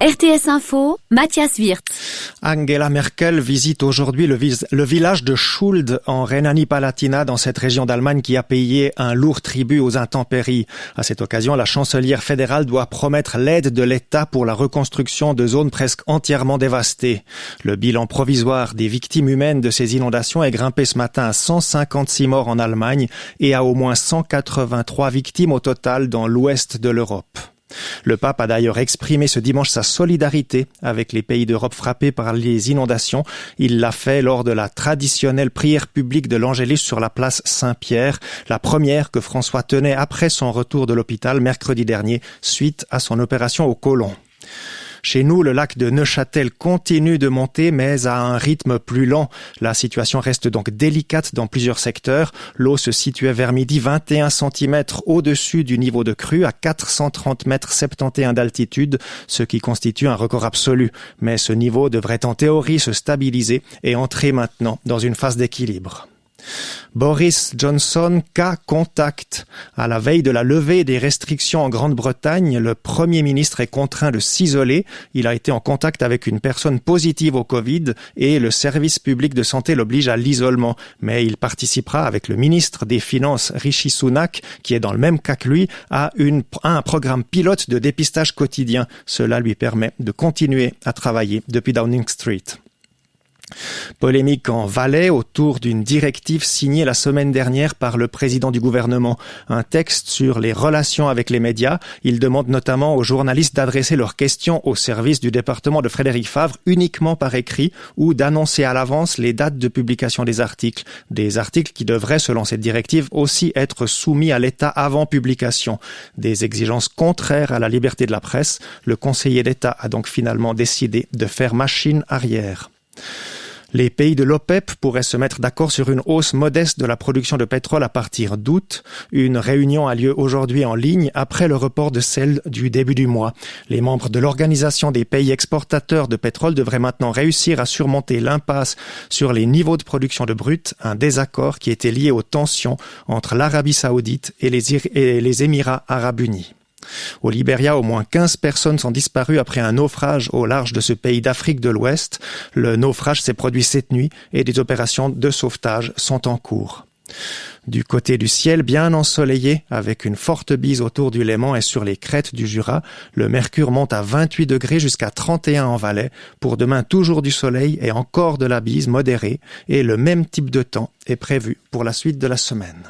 RTS Info, Matthias Wirth. Angela Merkel visite aujourd'hui le village de Schuld en Rhénanie-Palatinat dans cette région d'Allemagne qui a payé un lourd tribut aux intempéries. À cette occasion, la chancelière fédérale doit promettre l'aide de l'État pour la reconstruction de zones presque entièrement dévastées. Le bilan provisoire des victimes humaines de ces inondations est grimpé ce matin à 156 morts en Allemagne et à au moins 183 victimes au total dans l'ouest de l'Europe. Le pape a d'ailleurs exprimé ce dimanche sa solidarité avec les pays d'Europe frappés par les inondations. Il l'a fait lors de la traditionnelle prière publique de l'Angélus sur la place Saint-Pierre, la première que François tenait après son retour de l'hôpital mercredi dernier suite à son opération au côlon. Chez nous, le lac de Neuchâtel continue de monter, mais à un rythme plus lent. La situation reste donc délicate dans plusieurs secteurs. L'eau se situait vers midi 21 cm au-dessus du niveau de crue, à 430 mètres 71 d'altitude, ce qui constitue un record absolu. Mais ce niveau devrait en théorie se stabiliser et entrer maintenant dans une phase d'équilibre. Boris Johnson cas contact. À la veille de la levée des restrictions en Grande-Bretagne, le Premier ministre est contraint de s'isoler. Il a été en contact avec une personne positive au Covid et le service public de santé l'oblige à l'isolement. Mais il participera avec le ministre des Finances Rishi Sunak, qui est dans le même cas que lui, à un programme pilote de dépistage quotidien. Cela lui permet de continuer à travailler depuis Downing Street. Polémique en Valais autour d'une directive signée la semaine dernière par le président du gouvernement. Un texte sur les relations avec les médias. Il demande notamment aux journalistes d'adresser leurs questions au service du département de Frédéric Favre uniquement par écrit ou d'annoncer à l'avance les dates de publication des articles. Des articles qui devraient, selon cette directive, aussi être soumis à l'État avant publication. Des exigences contraires à la liberté de la presse. Le conseiller d'État a donc finalement décidé de faire machine arrière. Les pays de l'OPEP pourraient se mettre d'accord sur une hausse modeste de la production de pétrole à partir d'août. Une réunion a lieu aujourd'hui en ligne après le report de celle du début du mois. Les membres de l'Organisation des pays exportateurs de pétrole devraient maintenant réussir à surmonter l'impasse sur les niveaux de production de brut, un désaccord qui était lié aux tensions entre l'Arabie saoudite et les Émirats arabes unis. Au Libéria, au moins 15 personnes sont disparues après un naufrage au large de ce pays d'Afrique de l'Ouest. Le naufrage s'est produit cette nuit et des opérations de sauvetage sont en cours. Du côté du ciel, bien ensoleillé, avec une forte bise autour du Léman et sur les crêtes du Jura, le mercure monte à 28 degrés jusqu'à 31 en Valais. Pour demain, toujours du soleil et encore de la bise modérée. Et le même type de temps est prévu pour la suite de la semaine.